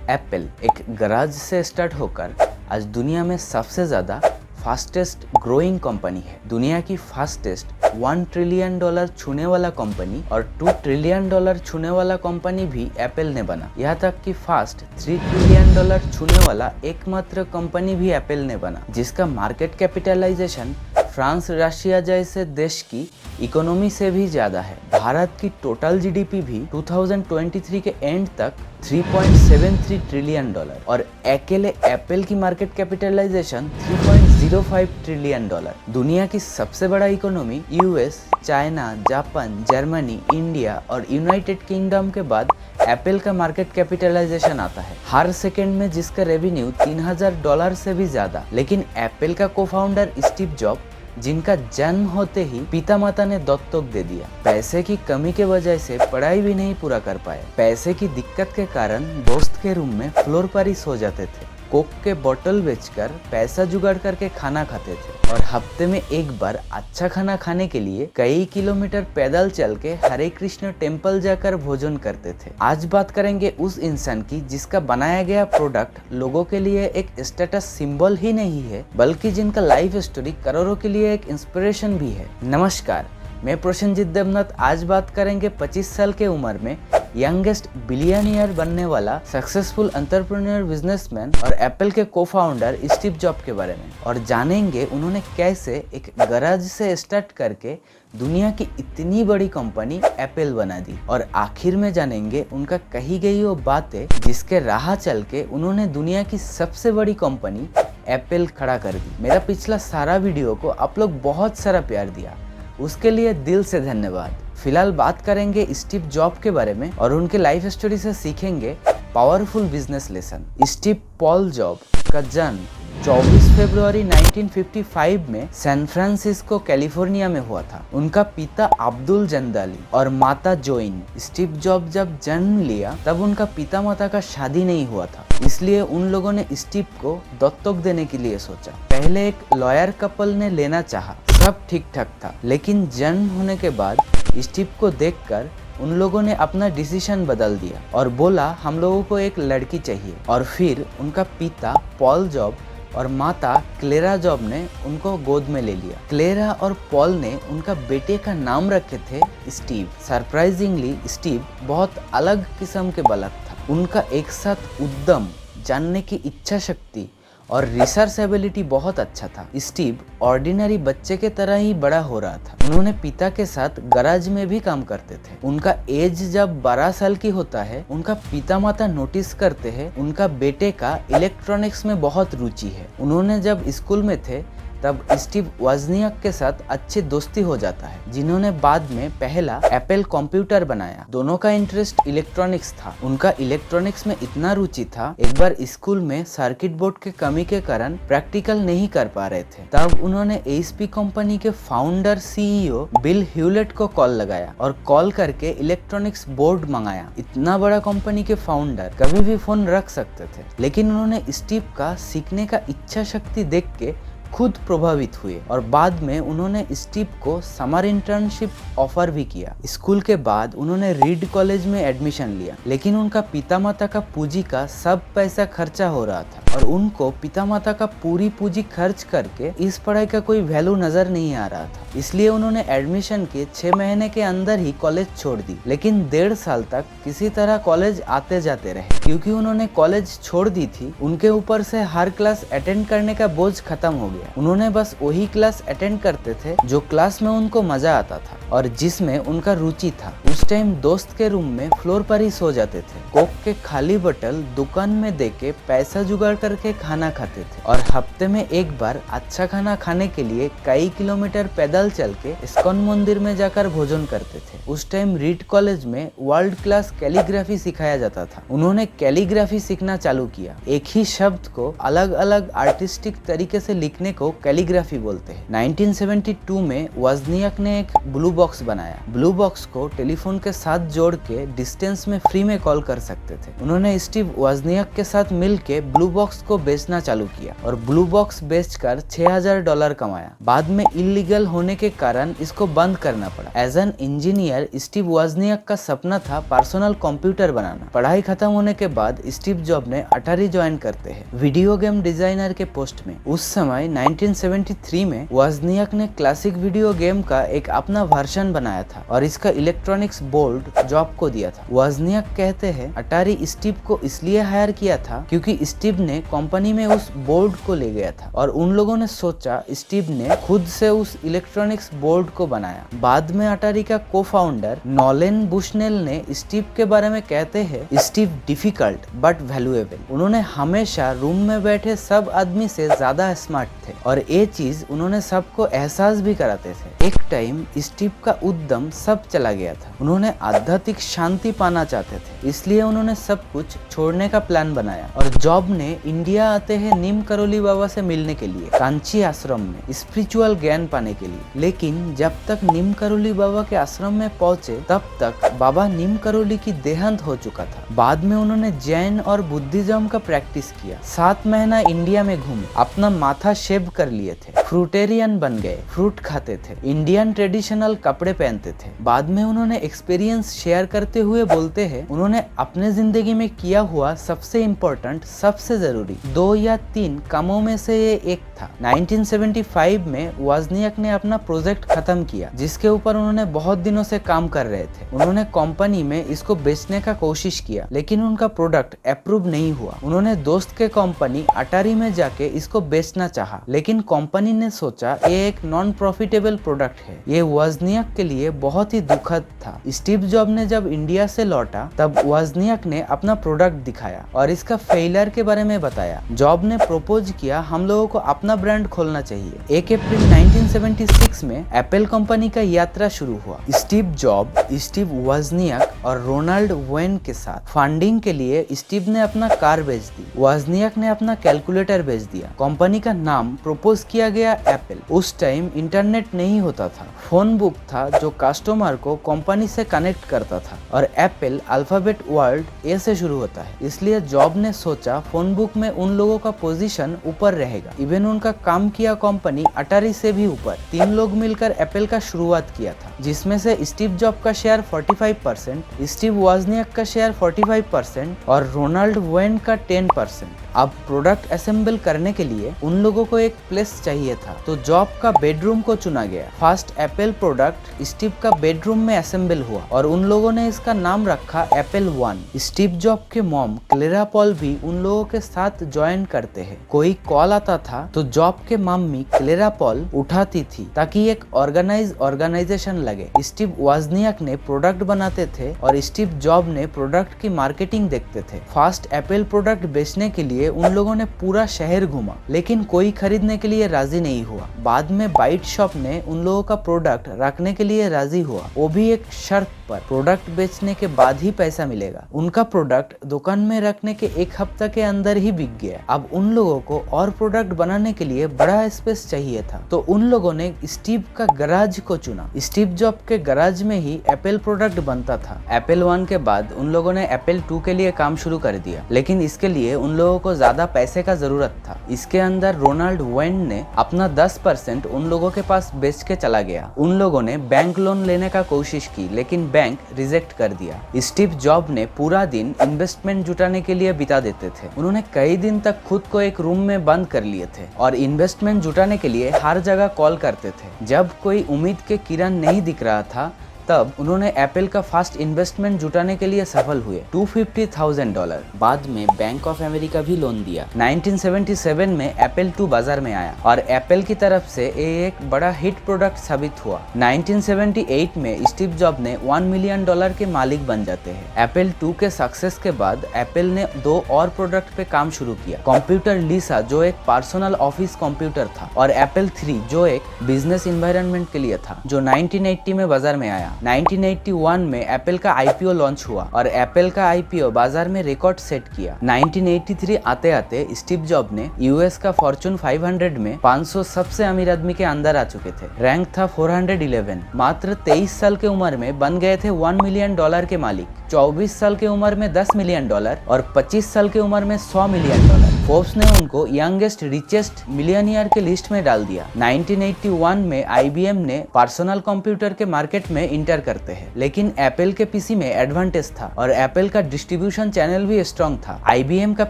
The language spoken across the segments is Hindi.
एप्पल एक गराज से स्टार्ट होकर आज दुनिया में सबसे ज़्यादा फास्टेस्ट ग्रोइंग कंपनी है। दुनिया की फास्टेस्ट $1 ट्रिलियन छूने वाला कंपनी और $2 ट्रिलियन छूने वाला कंपनी भी एप्पल ने बना। यहाँ तक कि फास्ट $3 ट्रिलियन छूने वाला एकमात्र कंपनी भी एप्पल ने बना, जिसका मार्केट कैपिटलाइजेशन फ्रांस, रशिया जैसे देश की इकोनॉमी से भी ज़्यादा है। भारत की टोटल जीडीपी भी 2023 के एंड तक $3.73 ट्रिलियन और अकेले एप्पल की मार्केट कैपिटलाइजेशन $3.05 ट्रिलियन। दुनिया की सबसे बड़ा economy US, China, Japan, Germany, India और यूनाइटेड किंगडम के बाद एप्पल का मार्केट कैपिटलाइजेशन आता है हर सेकंड में, जिसका रेवेन्यू $3000 से भी ज्यादा। लेकिन एप्पल का को-फाउंडर स्टीव जॉब, जिनका जन्म होते ही पिता माता ने दत्तक दे दिया, पैसे की कमी के वजह से पढ़ाई भी नहीं पूरा कर पाए। पैसे की दिक्कत के कारण दोस्त के रूम में फ्लोर पर ही सो जाते थे, कोक के बोतल बेचकर पैसा जुगाड़ करके खाना खाते थे और हफ्ते में एक बार अच्छा खाना खाने के लिए कई किलोमीटर पैदल चल के हरे कृष्ण टेम्पल जाकर भोजन करते थे। आज बात करेंगे उस इंसान की जिसका बनाया गया प्रोडक्ट लोगों के लिए एक स्टेटस सिंबल ही नहीं है, बल्कि जिनका लाइफ स्टोरी करोड़ों के लिए एक इंस्पिरेशन भी है। नमस्कार, मैं प्रसेनजीत देवनाथ। आज बात करेंगे 25 साल के उम्र में यंगेस्ट बिलियनियर बनने वाला सक्सेसफुल एंटरप्रेन्योर, बिजनेसमैन और एप्पल के को-फाउंडर स्टीव जॉब के बारे में, और जानेंगे उन्होंने कैसे एक गराज से स्टार्ट करके दुनिया की इतनी बड़ी कंपनी एप्पल बना दी। और आखिर में जानेंगे उनका कही गई वो बातें जिसके राह चल के उन्होंने दुनिया की सबसे बड़ी कंपनी एप्पल खड़ा कर दी। मेरा पिछला सारा वीडियो को आप लोग बहुत सारा प्यार दिया, उसके लिए दिल से धन्यवाद। फिलहाल बात करेंगे स्टीव जॉब के बारे में और उनके लाइफ स्टोरी से सीखेंगे powerful business lesson. Steve Paul job का जन्म 24 फरवरी 1955 में सैन फ्रांसिस्को, कैलिफोर्निया में हुआ था। उनका पिता अब्दुल जंदाली और माता जोइन। स्टीव जॉब जब जन्म लिया तब उनका पिता माता का शादी नहीं हुआ था, इसलिए उन लोगों ने स्टीव को दत्तक देने के लिए सोचा। पहले एक लॉयर कपल ने लेना चाहा, सब ठीक ठाक था, लेकिन जन्म होने के बाद स्टीव को देखकर उन लोगों ने अपना डिसीजन बदल दिया और बोला हम लोगों को एक लड़की चाहिए। और फिर उनका पिता पॉल जॉब और माता क्लेरा जॉब ने उनको गोद में ले लिया। क्लेरा और पॉल ने उनका बेटे का नाम रखे थे स्टीव। सरप्राइजिंगली स्टीव बहुत अलग किस्म के बालक था। उनका एक साथ उद्यम, जानने की इच्छा शक्ति और रिसर्च एबिलिटी बहुत अच्छा था। स्टीव ऑर्डिनरी बच्चे के तरह ही बड़ा हो रहा था। उन्होंने पिता के साथ गराज में भी काम करते थे। उनका एज जब 12 साल की होता है, उनका पिता माता नोटिस करते हैं उनका बेटे का इलेक्ट्रॉनिक्स में बहुत रुचि है। उन्होंने जब स्कूल में थे तब स्टीव वॉजनियाक के साथ अच्छी दोस्ती हो जाता है, जिन्होंने बाद में पहला एप्पल कंप्यूटर बनाया। दोनों का इंटरेस्ट इलेक्ट्रॉनिक्स था। उनका इलेक्ट्रॉनिक्स में इतना रुचि था, एक बार स्कूल में सर्किट बोर्ड के कमी के कारण प्रैक्टिकल नहीं कर पा रहे थे। तब उन्होंने एचपी कंपनी के फाउंडर सीईओ बिल ह्यूलेट को कॉल लगाया और कॉल करके इलेक्ट्रॉनिक्स बोर्ड मंगाया। इतना बड़ा कंपनी के फाउंडर कभी भी फोन रख सकते थे, लेकिन उन्होंने स्टीव का सीखने का इच्छा शक्ति देख के खुद प्रभावित हुए और बाद में उन्होंने स्टीव को समर इंटर्नशिप ऑफर भी किया। स्कूल के बाद उन्होंने रीड कॉलेज में एडमिशन लिया, लेकिन उनका पिता माता का पूंजी का सब पैसा खर्चा हो रहा था और उनको पिता माता का पूरी पूंजी खर्च करके इस पढ़ाई का कोई वैल्यू नजर नहीं आ रहा था। इसलिए उन्होंने एडमिशन के 6 महीने के अंदर ही कॉलेज छोड़ दी। लेकिन 1.5 साल तक किसी तरह कॉलेज आते जाते रहे। क्योंकि उन्होंने कॉलेज छोड़ दी थी, उनके ऊपर से हर क्लास अटेंड करने का बोझ खत्म हो गया। उन्होंने बस वही क्लास अटेंड करते थे जो क्लास में उनको मजा आता था और जिसमें उनका रुचि था। उस टाइम दोस्त के रूम में फ्लोर पर ही सो जाते थे, कोक के खाली बोतल दुकान में देके पैसा जुगाड़ करके खाना खाते थे और हफ्ते में एक बार अच्छा खाना खाने के लिए कई किलोमीटर पैदल चल के इस्कॉन मंदिर में जाकर भोजन करते थे। उस टाइम रीड कॉलेज में वर्ल्ड क्लास कैलीग्राफी सिखाया जाता था। उन्होंने कैलीग्राफी सीखना चालू किया। एक ही शब्द को अलग अलग आर्टिस्टिक तरीके से लिखने को कैलीग्राफी बोलते हैं। 1972 में वॉजनियाक ने एक ब्लू बॉक्स बनाया। ब्लू बॉक्स को टेलीफोन के साथ जोड़ के डिस्टेंस में फ्री में कॉल कर सकते थे। उन्होंने स्टीव वॉजनियाक के साथ मिलके ब्लू बॉक्स बॉक्स को बेचना चालू किया और ब्लू बॉक्स बेचकर $6000 कमाया। बाद में इलीगल होने के कारण इसको बंद करना पड़ा। As an engineer Steve Wozniak का सपना था पर्सनल कंप्यूटर बनाना। पढ़ाई खत्म होने के बाद स्टीव जॉब ने अटारी ज्वाइन करते हैं वीडियो गेम डिजाइनर के पोस्ट में। उस समय 1973 में वॉजनियाक ने क्लासिक वीडियो गेम का एक अपना वर्जन बनाया था और इसका इलेक्ट्रॉनिक्स बोर्ड जॉब को दिया था। वॉजनियाक कहते हैं अटारी स्टीव को इसलिए हायर किया था क्योंकि स्टीव ने कंपनी में उस बोर्ड को ले गया था और उन लोगों ने सोचा स्टीव ने खुद से उस इलेक्ट्रॉनिक्स बोर्ड को बनाया। बाद में अटारी का को फाउंडर नॉलेन बुशनेल ने स्टीव के बारे में कहते हैं स्टीव डिफिकल्ट बट वैल्यूएबल। उन्होंने हमेशा रूम में बैठे सब आदमी से ज्यादा स्मार्ट थे और ये चीज उन्होंने सबको एहसास भी कराते थे। एक टाइम स्टीव का उद्यम सब चला गया था। उन्होंने आध्यात्मिक शांति पाना चाहते थे, इसलिए उन्होंने सब कुछ छोड़ने का प्लान बनाया और जॉब ने इंडिया आते हैं नीम करोली बाबा से मिलने के लिए कांची आश्रम में स्पिरिचुअल ज्ञान पाने के लिए। लेकिन जब तक नीम करोली बाबा के आश्रम में पहुंचे तब तक बाबा नीम करोली की देहांत हो चुका था। बाद में उन्होंने जैन और बुद्धिज्म का प्रैक्टिस किया। 7 महीना इंडिया में घूमे, अपना माथा शेव कर लिए थे, फ्रूटेरियन बन गए, फ्रूट खाते थे, इंडियन ट्रेडिशनल कपड़े पहनते थे। बाद में उन्होंने एक्सपीरियंस शेयर करते हुए बोलते हैं उन्होंने अपने जिंदगी में किया हुआ सबसे इम्पोर्टेंट, सबसे जरूरी 2 या 3 कामों में से ये एक था। 1975 में वॉजनियाक ने अपना प्रोजेक्ट खत्म किया जिसके ऊपर उन्होंने बहुत दिनों से काम कर रहे थे। उन्होंने कंपनी में इसको बेचने का कोशिश किया लेकिन उनका प्रोडक्ट अप्रूव नहीं हुआ। उन्होंने दोस्त के कंपनी अटारी में जाके इसको बेचना चाहा लेकिन कंपनी ने सोचा ये एक नॉन प्रॉफिटेबल प्रोडक्ट है। ये वॉजनियाक के लिए बहुत ही दुखद था। स्टीव जॉब ने जब इंडिया से लौटा तब वॉजनियाक ने अपना प्रोडक्ट दिखाया और इसका फेलियर के बारे में बताया। जॉब ने प्रपोज किया हम लोगों को अपना ब्रांड खोलना चाहिए। 1 अप्रैल 1976 में एप्पल कंपनी का यात्रा शुरू हुआ। स्टीव जॉब, स्टीव वॉजनियाक और रोनाल्ड वेन के साथ फंडिंग के लिए स्टीव ने अपना कार बेच दी, वॉजनियाक ने अपना कैलकुलेटर बेच दिया। कंपनी का नाम प्रपोज किया गया एप्पल। उस टाइम इंटरनेट नहीं होता था, फोन बुक था जो कस्टमर को कंपनी से कनेक्ट करता था और एप्पल अल्फाबेट वर्ड ए से शुरू होता है, इसलिए जॉब ने सोचा फोन बुक में उन लोगों का पोजीशन ऊपर रहेगा। इवन उनका काम किया कंपनी अटारी से भी ऊपर। 3 लोग मिलकर एप्पल का शुरुआत किया था जिसमें से स्टीव जॉब का शेयर 45%, स्टीव वॉजनियाक का शेयर 45% और रोनाल्ड वेन का 10%। अब प्रोडक्ट असेंबल करने के लिए उन लोगों को एक प्लेस चाहिए था तो जॉब का बेडरूम को चुना गया। फर्स्ट एप्पल प्रोडक्ट स्टीव का बेडरूम में असेंबल हुआ और उन लोगों ने इसका नाम रखा एप्पल 1। स्टीव जॉब के मॉम क्लेरा पॉल भी उन लोगों के साथ ज्वाइन करते हैं। कोई कॉल आता था तो जॉब के मम्मी क्लेरा पॉल उठाती थी ताकि एक ऑर्गेनाइजेशन लगे। स्टीव वॉजनियाक ने प्रोडक्ट बनाते थे और स्टीव जॉब ने प्रोडक्ट की मार्केटिंग देखते थे। फर्स्ट एप्पल प्रोडक्ट बेचने के लिए उन लोगों ने पूरा शहर घूमा लेकिन कोई खरीदने के लिए राजी नहीं हुआ। बाद में बाइट शॉप ने उन लोगों का प्रोडक्ट रखने के लिए राजी हुआ, वो भी एक शर्त पर, प्रोडक्ट बेचने के बाद ही पैसा मिलेगा। उनका प्रोडक्ट दुकान में रखने के 1 हफ्ते के अंदर ही बिक गया। अब उन लोगों को और प्रोडक्ट बनाने के लिए बड़ा स्पेस चाहिए था तो उन लोगों ने स्टीव का गराज को चुना। स्टीव जॉब के गराज में ही एप्पल प्रोडक्ट बनता था। एप्पल 1 के बाद उन लोगों ने एप्पल 2 के लिए काम शुरू कर दिया लेकिन इसके लिए उन लोगों को ज्यादा पैसे का जरूरत था। इसके अंदर रोनाल्ड वेन ने अपना 10% उन लोगों के पास बेच के चला गया। उन लोगों ने बैंक लोन लेने का कोशिश की लेकिन बैंक रिजेक्ट कर दिया। स्टीव जॉब ने पूरा दिन इन्वेस्टमेंट जुटाने के लिए बिता देते थे। उन्होंने कई दिन तक खुद को एक रूम में बंद कर लिए थे और इन्वेस्टमेंट जुटाने के लिए हर जगह कॉल करते थे। जब कोई उम्मीद के किरण नहीं दिख रहा था तब उन्होंने एप्पल का फर्स्ट इन्वेस्टमेंट जुटाने के लिए सफल हुए, $250,000। बाद में बैंक ऑफ अमेरिका भी लोन दिया। 1977 में एप्पल 2 बाजार में आया और एप्पल की तरफ से ये एक बड़ा हिट प्रोडक्ट साबित हुआ। 1978 में स्टीव जॉब ने $1 मिलियन के मालिक बन जाते हैं। एप्पल 2 के सक्सेस के बाद एप्पल ने 2 और प्रोडक्ट पे काम शुरू किया, कंप्यूटर लिसा जो एक पर्सनल ऑफिस कंप्यूटर था और एप्पल 3 जो एक बिजनेस एनवायरनमेंट के लिए था जो 1980 में बाजार में आया। 1981 में एप्पल का आईपीओ लॉन्च हुआ और एप्पल का आईपीओ बाजार में रिकॉर्ड सेट किया। 1983 आते आते स्टीव जॉब ने यूएस का फॉर्चून 500 में 500 सबसे अमीर आदमी के अंदर आ चुके थे। रैंक था 411। मात्र 23 साल की उम्र में बन गए थे $1 मिलियन के मालिक। 24 साल की उम्र में $10 मिलियन और 25 साल की उम्र में $100 मिलियन। फोर्ब्स ने उनको यंगेस्ट रिचेस्ट मिलियनियर के लिस्ट में डाल दिया। 1981 में आईबीएम ने पर्सनल कंप्यूटर के मार्केट में इंटर करते हैं, लेकिन एप्पल के पीसी में एडवांटेज था और एप्पल का डिस्ट्रीब्यूशन चैनल भी स्ट्रॉन्ग था। आईबीएम का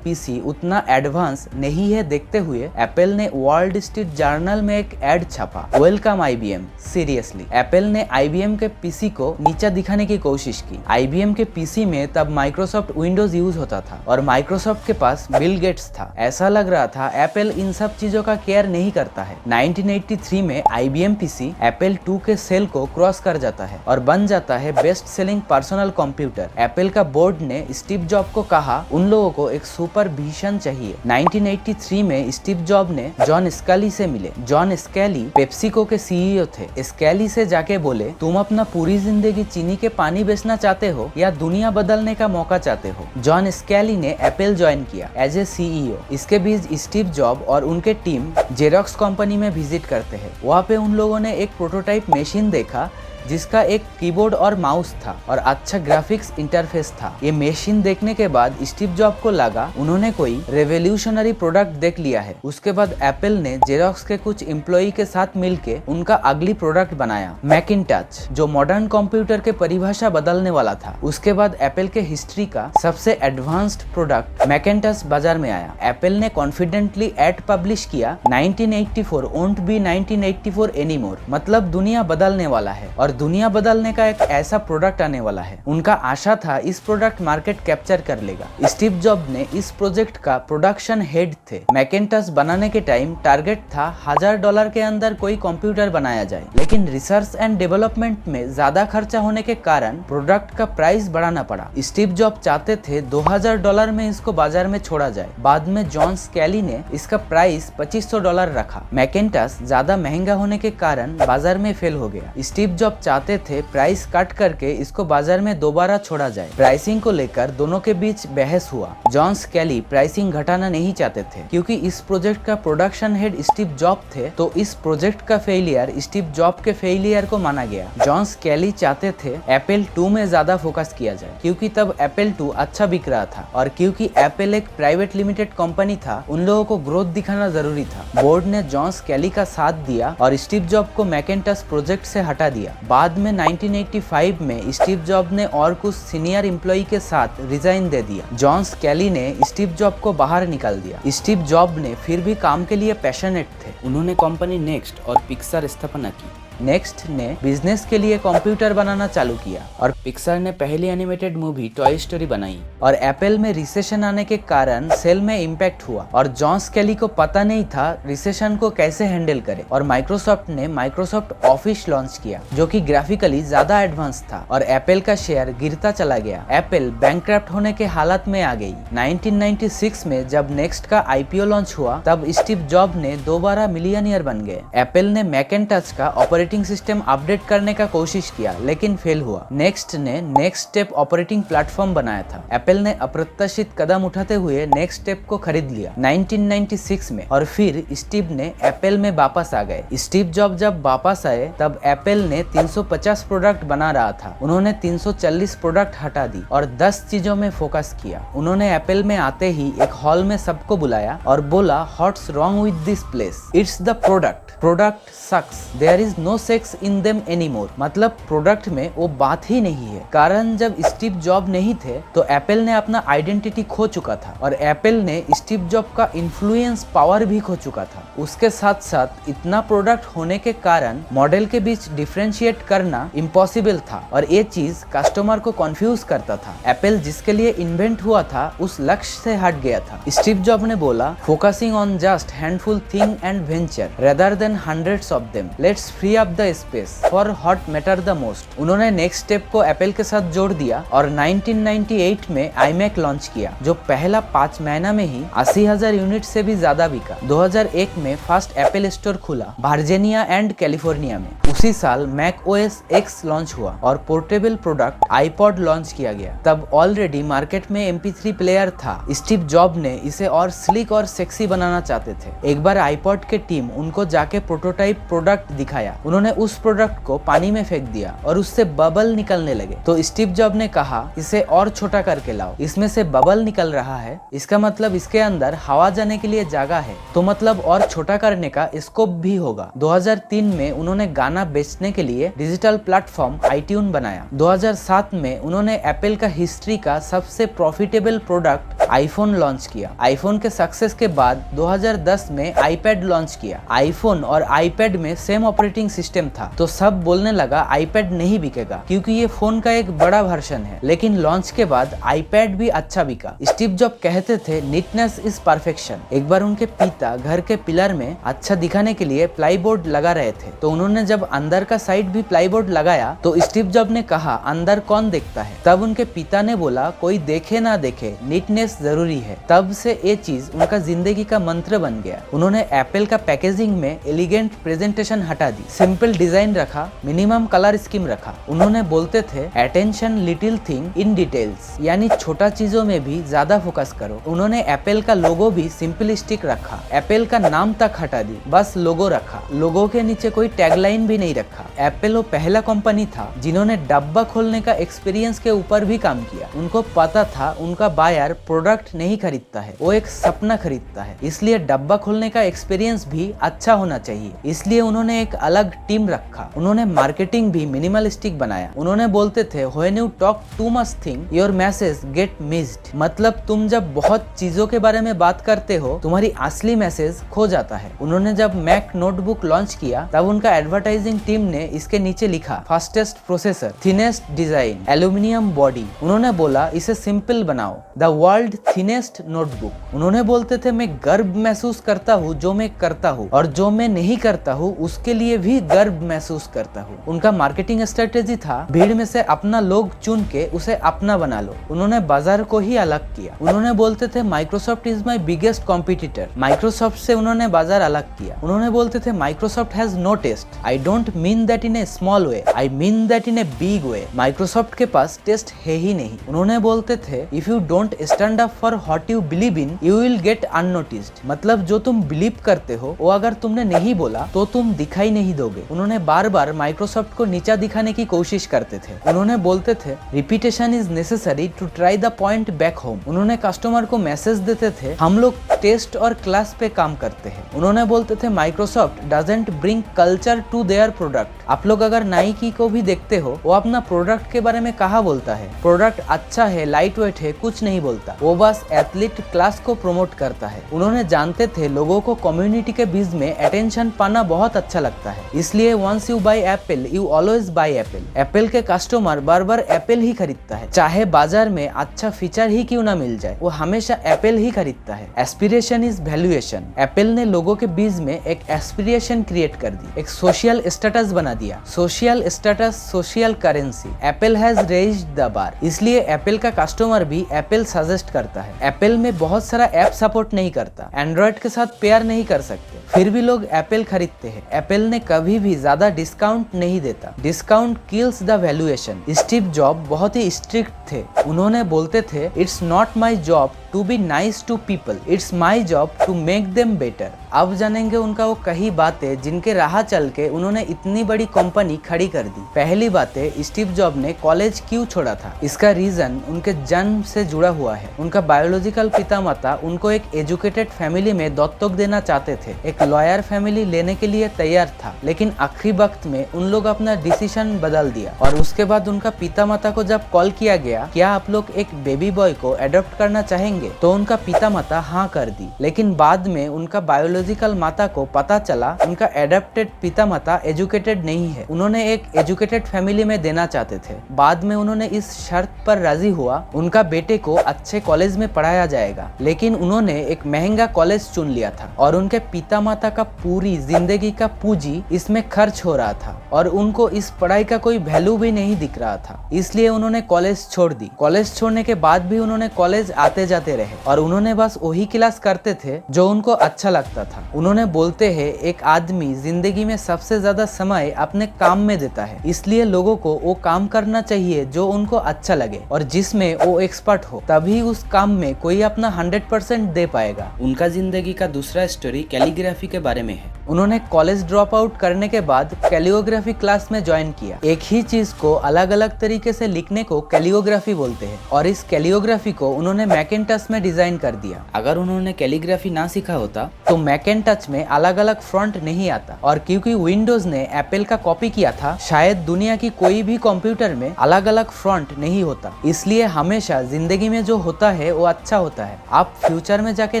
पीसी उतना एडवांस नहीं है देखते हुए एप्पल ने वर्ल्ड स्ट्रीट जर्नल में एक एड छापा, वेलकम आईबीएम। सीरियसली, एप्पल ने आईबीएम के पीसी को नीचा दिखाने की कोशिश की। आईबीएम के पीसी में तब माइक्रोसॉफ्ट विंडोज यूज होता था और माइक्रोसॉफ्ट के पास बिल गेट्स था। ऐसा लग रहा था एप्पल इन सब चीजों का केयर नहीं करता है। 1983 में आईबीएम पीसी एप्पल 2 के सेल को क्रॉस कर जाता है और बन जाता है best selling personal computer. Apple का बोर्ड ने स्टीव जॉब को कहा उन लोगों को एक सुपर विजन चाहिए। 1983 में स्टीव जॉब ने जॉन स्कैली से मिले। जॉन स्कैली पेप्सिको के सीईओ थे। स्कैली से जाके बोले, तुम अपना पूरी जिंदगी चीनी के पानी बेचना चाहते हो या दुनिया बदलने का मौका चाहते हो? जॉन स्कैली ने एप्पल ज्वाइन किया एज ए सीईओ। इसके बीच स्टीव जॉब और उनके टीम जेरॉक्स कंपनी में विजिट करते हैं। वहाँ पे उन लोगों ने एक प्रोटोटाइप मशीन देखा जिसका एक कीबोर्ड और माउस था और अच्छा ग्राफिक्स इंटरफेस था। ये मशीन देखने के बाद स्टीव जॉब को लगा उन्होंने कोई रेवोल्यूशनरी प्रोडक्ट देख लिया है। उसके बाद एप्पल ने जेरॉक्स के कुछ एम्प्लॉय के साथ मिलके उनका अगली प्रोडक्ट बनाया, मैकिन्टॉश, जो मॉडर्न कंप्यूटर के परिभाषा बदलने वाला था। उसके बाद एप्पल के हिस्ट्री का सबसे एडवांस्ड प्रोडक्ट मैकिन्टॉश बाजार में आया। एप्पल ने कॉन्फिडेंटली एड पब्लिश किया, 1984 वोंट बी 1984 एनीमोर, मतलब दुनिया बदलने वाला है और दुनिया बदलने का एक ऐसा प्रोडक्ट आने वाला है। उनका आशा था इस प्रोडक्ट मार्केट कैप्चर कर लेगा। स्टीव जॉब ने इस प्रोजेक्ट का प्रोडक्शन हेड थे। मैकिन्टॉश बनाने के टाइम टारगेट था $1000 के अंदर कोई कंप्यूटर बनाया जाए, लेकिन रिसर्च एंड डेवलपमेंट में ज्यादा खर्चा होने के कारण प्रोडक्ट का प्राइस बढ़ाना पड़ा। स्टीव जॉब चाहते थे $2000 में इसको बाजार में छोड़ा जाए। बाद में जॉन स्कैली ने इसका प्राइस $2500 रखा। मैकिन्टॉश ज्यादा महंगा होने के कारण बाजार में फेल हो गया। स्टीव जॉब चाहते थे प्राइस कट करके इसको बाजार में दोबारा छोड़ा जाए। प्राइसिंग को लेकर दोनों के बीच बहस हुआ। जॉन स्कैली प्राइसिंग घटाना नहीं चाहते थे क्योंकि इस प्रोजेक्ट का प्रोडक्शन हेड स्टीव जॉब थे, तो इस प्रोजेक्ट का फेलियर स्टीव जॉब के फेलियर को माना गया। जॉन स्कैली चाहते थे एप्पल 2 में ज्यादा फोकस किया जाए क्योंकि तब एप्पल 2 अच्छा बिक रहा था और क्योंकि एप्पल एक प्राइवेट लिमिटेड कंपनी था, उन लोगों को ग्रोथ दिखाना जरूरी था। बोर्ड ने जॉन स्कैली का साथ दिया और स्टीव जॉब को मैकिन्टॉश प्रोजेक्ट से हटा दिया। बाद में 1985 में स्टीव जॉब ने और कुछ सीनियर एम्प्लॉय के साथ रिजाइन दे दिया। जॉन स्कैली ने स्टीव जॉब को बाहर निकाल दिया। स्टीव जॉब ने फिर भी काम के लिए पैशनेट थे। उन्होंने कंपनी नेक्स्ट और पिक्सार स्थापना की। नेक्स्ट ने बिजनेस के लिए कंप्यूटर बनाना चालू किया और पिक्सार ने पहली एनिमेटेड मूवी टॉय स्टोरी बनाई। और एप्पल में रिसेशन आने के कारण सेल में इम्पैक्ट हुआ और जॉन स्कैली को पता नहीं था रिसेशन को कैसे हैंडल करे और माइक्रोसॉफ्ट ने माइक्रोसॉफ्ट ऑफिस लॉन्च किया जो कि ग्राफिकली ज्यादा एडवांस था और एप्पल का शेयर गिरता चला गया। एप्पल बैंकक्रप्ट होने के हालत में आ गई। 1996 में जब नेक्स्ट का आईपीओ लॉन्च हुआ तब स्टीव जॉब ने दोबारा मिलियनियर बन गए। एप्पल ने मैकिन्टॉश का ऑपरेटिंग सिस्टम अपडेट करने का कोशिश किया लेकिन फेल हुआ। नेक्स्ट ने नेक्स्ट स्टेप ऑपरेटिंग प्लेटफॉर्म बनाया था। एप्पल ने अप्रत्याशित कदम उठाते हुए नेक्स्ट स्टेप को खरीद लिया 1996 में और फिर स्टीव ने एप्पल में वापस आ गए। स्टीव जॉब जब वापस आए तब एप्पल ने 350 प्रोडक्ट बना रहा था। उन्होंने 340 प्रोडक्ट हटा दी और 10 चीजों में फोकस किया। उन्होंने एप्पल में आते ही एक हॉल में सबको बुलाया और बोला, what's wrong with this place? It's the product sucks, there is no sex in them anymore. मतलब प्रोडक्ट में वो बात ही नहीं है। कारण जब स्टीव जॉब नहीं थे तो एप्पल ने अपना आइडेंटिटी खो चुका था और एप्पल ने स्टीव जॉब का इन्फ्लुएंस पावर भी खो चुका था। उसके साथ साथ इतना प्रोडक्ट होने के कारण मॉडल के बीच डिफरेंशिएट करना इम्पॉसिबल था और ये चीज कस्टमर को कंफ्यूज करता था। एप्पल जिसके लिए इन्वेंट हुआ था उस लक्ष्य से हट गया था। स्टीव जॉब ने बोला, focusing on just handful thing and venture rather than hundreds of them, let's free of the space for what matter the most. उन्होंने नेक्स्ट स्टेप को एप्पल के साथ जोड़ दिया और 1998 में iMac लॉन्च किया, जो पहला 5 महीना में ही 80,000 यूनिट से भी ज्यादा बिका। 2001 में फर्स्ट एप्पल स्टोर खुला वर्जीनिया एंड कैलिफोर्निया में। उसी साल मैक OS X लॉन्च हुआ और पोर्टेबल प्रोडक्ट iPod लॉन्च किया गया। तब ऑलरेडी मार्केट में MP3 प्लेयर था। स्टीव जॉब ने इसे और स्लिक और सेक्सी बनाना चाहते थे। एक बार iPod के टीम उनको जाके प्रोटोटाइप प्रोडक्ट दिखाया। उन्होंने उस प्रोडक्ट को पानी में फेंक दिया और उससे बबल निकलने लगे। तो स्टीव जॉब ने कहा इसे और छोटा करके लाओ, इसमें से बबल निकल रहा है, इसका मतलब इसके अंदर हवा जाने के लिए जगह है, तो मतलब और छोटा करने का स्कोप भी होगा। 2003 में उन्होंने गाना बेचने के लिए डिजिटल प्लेटफॉर्म iTunes बनाया। 2007 में उन्होंने एप्पल का हिस्ट्री का सबसे प्रॉफिटेबल प्रोडक्ट आईफोन लॉन्च किया। आईफोन के सक्सेस के बाद 2010 में आईपैड लॉन्च किया। आईफोन और आईपैड में सेम ऑपरेटिंग सिस्टम था, तो सब बोलने लगा आईपैड नहीं बिकेगा क्योंकि ये फोन का एक बड़ा वर्जन है। लेकिन लॉन्च के बाद आईपैड भी अच्छा बिका। स्टीव जॉब कहते थे नीटनेस इज परफेक्शन। एक बार उनके पिता घर के पिलर में अच्छा दिखाने के लिए प्लाईबोर्ड लगा रहे थे, तो उन्होंने जब अंदर का साइड भी प्लाईबोर्ड लगाया तो स्टीव जॉब ने कहा अंदर कौन देखता है। तब उनके पिता ने बोला कोई देखे ना देखे, नीटनेस जरूरी है। तब से ये चीज उनका जिंदगी का मंत्र बन गया। उन्होंने एप्पल का पैकेजिंग में एलिगेंट प्रेजेंटेशन हटा दी, सिंपल डिजाइन रखा, मिनिमम कलर स्कीम रखा। उन्होंने बोलते थे attention little thing in details, यानी छोटा चीजों में भी ज्यादा फोकस करो। उन्होंने एप्पल का लोगो भी सिंपलिस्टिक रखा, एप्पल का नाम तक हटा दी, बस लोगो रखा। लोगो के नीचे कोई टैगलाइन भी नहीं रखा। एप्पल वो पहला कंपनी था जिन्होंने डब्बा खोलने का एक्सपीरियंस के ऊपर भी काम किया। उनको पता था उनका बायर प्रोडक्ट नहीं खरीदता है, वो एक सपना खरीदता है, इसलिए डब्बा खोलने का एक्सपीरियंस भी अच्छा होना चाहिए। इसलिए उन्होंने एक अलग टीम रखा। उन्होंने मार्केटिंग भी मिनिमलिस्टिक बनाया। उन्होंने बोलते थे when you talk too much thing your message get missed, मतलब तुम जब बहुत चीजों के बारे में बात करते हो तुम्हारी असली मैसेज खो जाता है। उन्होंने जब मैक नोटबुक लॉन्च किया तब उनका एडवर्टाइजिंग टीम ने इसके नीचे लिखा fastest processor, thinnest design, aluminium body. उन्होंने बोला इसे सिंपल बनाओ, द वर्ल्ड थिनेस्ट नोटबुक। उन्होंने बोलते थे मैं गर्व महसूस करता हूँ जो मैं करता हूँ, और जो मैं नहीं करता हूँ उसके लिए भी गर्व महसूस करता हूँ। उनका मार्केटिंग स्ट्रेटेजी था भीड़ में से अपना लोग चुन के उसे अपना बना लो। उन्होंने बाजार को ही अलग किया। उन्होंने बोलते थे Microsoft is my biggest competitor. Microsoft से उन्होंने बाजार अलग किया। उन्होंने बोलते थे Microsoft has no taste, I don't mean that in a small way, I mean that in a big way. Microsoft के पास टेस्ट है ही नहीं। उन्होंने बोलते थे if you don't stand up for what you believe in you will get unnoticed, मतलब जो तुम बिलीव करते हो वो अगर तुमने नहीं बोला तो तुम दिखाई नहीं दोगे। उन्होंने बार बार माइक्रोसॉफ्ट को नीचा दिखाने की कोशिश करते थे। उन्होंने बोलते थे repetition is necessary to try the point back home. उन्होंने कस्टमर को मैसेज देते थे हम लोग टेस्ट और क्लास पे काम करते हैं। उन्होंने बोलते थे Microsoft doesn't bring culture to their product. आप लोग अगर नाइकी को भी देखते हो वो अपना प्रोडक्ट के बारे में कहा बोलता है, प्रोडक्ट अच्छा है, लाइट वेट है, कुछ नहीं बोलता, वो बस एथलीट क्लास को प्रमोट करता है। उन्होंने जानते थे लोगों को कम्युनिटी के बीच में अटेंशन पाना बहुत अच्छा लगता है, इसलिए once you buy Apple you always buy Apple. Apple के कस्टमर बार बार एप्पल ही खरीदता है, चाहे बाजार में अच्छा फीचर ही क्यों ना मिल जाए, वो हमेशा एप्पल ही खरीदता है। Aspiration is valuation. एप्पल ने लोगों के बीच में एक एस्पिरेशन क्रिएट कर दी, एक सोशल स्टेटस बना दिया। Social status social currency. Apple has raised the bar, इसलिए एप्पल का कस्टमर भी एप्पल सजेस्ट करता है। एप्पल में बहुत सारा ऐप सपोर्ट नहीं करता, एंड्रॉइड के साथ पेयर नहीं कर सकते, फिर भी लोग एप्पल खरीदते हैं। एप्पल ने कभी भी ज्यादा डिस्काउंट नहीं देता, discount kills the valuation. Steve Jobs बहुत ही स्ट्रिक्ट थे। उन्होंने बोलते थे it's not my job to be nice to people, it's my job to make them better. अब जानेंगे उनका वो कई बातें जिनके राह चल के उन्होंने इतनी बड़ी कंपनी खड़ी कर दी। पहली बातें, स्टीव जॉब ने कॉलेज क्यों छोड़ा था? इसका रीजन उनके जन्म से जुड़ा हुआ है। उनका बायोलॉजिकल पिता माता उनको एक एजुकेटेड फैमिली में दत्तक देना चाहते थे, एक लॉयर फैमिली लेने के लिए तैयार था, लेकिन आखिरी वक्त में उन लोग अपना डिसीजन बदल दिया। और उसके बाद उनका पिता माता को जब कॉल किया गया क्या आप लोग एक बेबी बॉय को एडॉप्ट करना चाहेंगे, करेंगे, तो उनका पिता माता हाँ कर दी। लेकिन बाद में उनका बायोलॉजिकल माता को पता चला उनका एडेप्टेड पिता माता एजुकेटेड नहीं है, उन्होंने एक एजुकेटेड फैमिली में देना चाहते थे। बाद में उन्होंने इस शर्त पर राजी हुआ उनका बेटे को अच्छे कॉलेज में पढ़ाया जाएगा, लेकिन उन्होंने एक महंगा कॉलेज चुन लिया था और उनके पिता माता का पूरी जिंदगी का पूंजी इसमें खर्च हो रहा था और उनको इस पढ़ाई का कोई वैल्यू भी नहीं दिख रहा था, इसलिए उन्होंने कॉलेज छोड़ दी। कॉलेज छोड़ने के बाद भी उन्होंने कॉलेज आते जाते रहे और उन्होंने बस वही क्लास करते थे जो उनको अच्छा लगता था। उन्होंने बोलते हैं एक आदमी जिंदगी में सबसे ज्यादा समय अपने काम में देता है, इसलिए लोगों को वो काम करना चाहिए जो उनको अच्छा लगे और जिसमें वो एक्सपर्ट हो, तभी उस काम में कोई अपना 100% दे पाएगा। उनका जिंदगी का दूसरा स्टोरी कैलीग्राफी के बारे में है। उन्होंने कॉलेज ड्रॉप आउट करने के बाद कैलियोग्राफी क्लास में ज्वाइन किया। एक ही चीज को अलग अलग तरीके से लिखने को कैलियोग्राफी बोलते हैं और इस कैलियोग्राफी को उन्होंने मैकेन्टच में डिजाइन कर दिया। अगर उन्होंने कैलीग्राफी ना सीखा होता तो मैकेन्टच में अलग अलग फ्रंट नहीं आता, और क्योंकि विंडोज ने एप्पल का कॉपी किया था, शायद दुनिया की कोई भी कंप्यूटर में अलग अलग फ्रंट नहीं होता। इसलिए हमेशा जिंदगी में जो होता है वो अच्छा होता है। आप फ्यूचर में जाके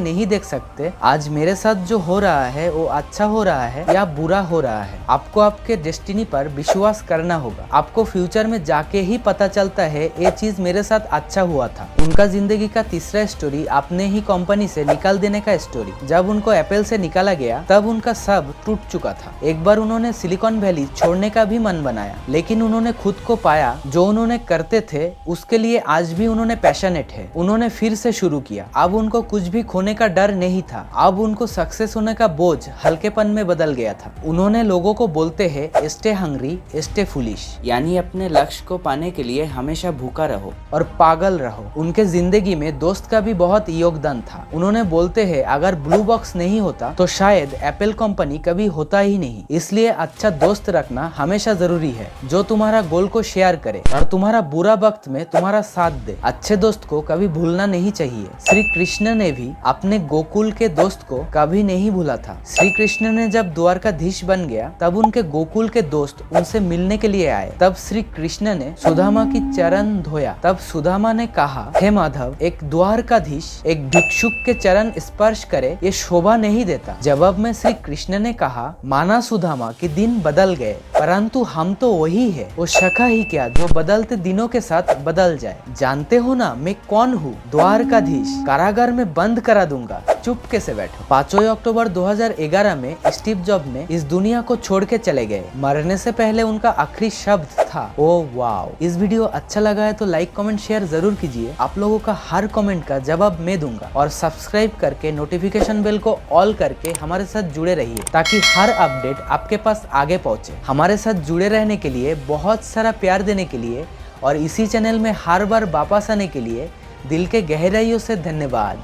नहीं देख सकते आज मेरे साथ जो हो रहा है वो अच्छा हो रहा है या बुरा हो रहा है। आपको आपके डेस्टिनी पर विश्वास करना होगा। आपको फ्यूचर में जाके ही पता चलता है ये चीज मेरे साथ अच्छा हुआ था। उनका जिंदगी का तीसरा स्टोरी अपने ही कंपनी से निकाल देने का स्टोरी। जब उनको एप्पल से निकाला गया तब उनका सब टूट चुका था। एक बार उन्होंने सिलिकॉन वैली छोड़ने का भी मन बनाया, लेकिन उन्होंने खुद को पाया जो उन्होंने करते थे उसके लिए आज भी उन्होंने पैशनेट है। उन्होंने फिर से शुरू किया। अब उनको कुछ भी खोने का डर नहीं था। अब उनको सक्सेस होने का बोझ हल्केपन में बदल गया था। उन्होंने लोगों को बोलते हैं स्टे हंग्री स्टे फुलिश, यानी अपने लक्ष्य को पाने के लिए हमेशा भूखा रहो और पागल रहो। उनके जिंदगी में दोस्त का भी बहुत योगदान था। उन्होंने बोलते हैं अगर ब्लू बॉक्स नहीं होता तो शायद एप्पल कंपनी कभी होता ही नहीं। इसलिए अच्छा दोस्त रखना हमेशा जरूरी है जो तुम्हारा गोल को शेयर करे और तुम्हारा बुरा वक्त में तुम्हारा साथ दे। अच्छे दोस्त को कभी भूलना नहीं चाहिए। श्री कृष्ण ने भी अपने गोकुल के दोस्त को कभी नहीं भूला था। श्री कृष्ण ने जब द्वारकाधीश बन गया तब उनके गोकुल के दोस्त उनसे मिलने के लिए आए। तब श्री कृष्ण ने सुदामा की चरण धोया। तब सुदामा ने कहा, हे माधव, एक द्वारकाधीश एक भिक्षुक के चरण स्पर्श करे ये शोभा नहीं देता। जवाब में श्री कृष्ण ने कहा, माना सुदामा कि दिन बदल गए, परंतु हम तो वही है। वो शका ही क्या जो बदलते दिनों के साथ बदल जाए। जानते हो ना मैं कौन हूँ? द्वारकाधीश। कारागार में बंद करा दूंगा, चुपके से बैठो। 5 अक्टूबर 2011 में स्टीव जॉब ने इस दुनिया को छोड़ के चले गए। मरने से पहले उनका आखिरी शब्द था, ओ वाओ। इस वीडियो अच्छा लगा है तो लाइक कमेंट शेयर जरूर कीजिए। आप लोगों का हर कमेंट का जवाब मैं दूंगा। और सब्सक्राइब करके नोटिफिकेशन बेल को ऑल करके हमारे साथ जुड़े रहिए ताकि हर अपडेट आपके पास आगे पहुंचे। हमारे साथ जुड़े रहने के लिए, बहुत सारा प्यार देने के लिए और इसी चैनल में हर बार वापस आने के लिए दिल के गहराइयों से धन्यवाद।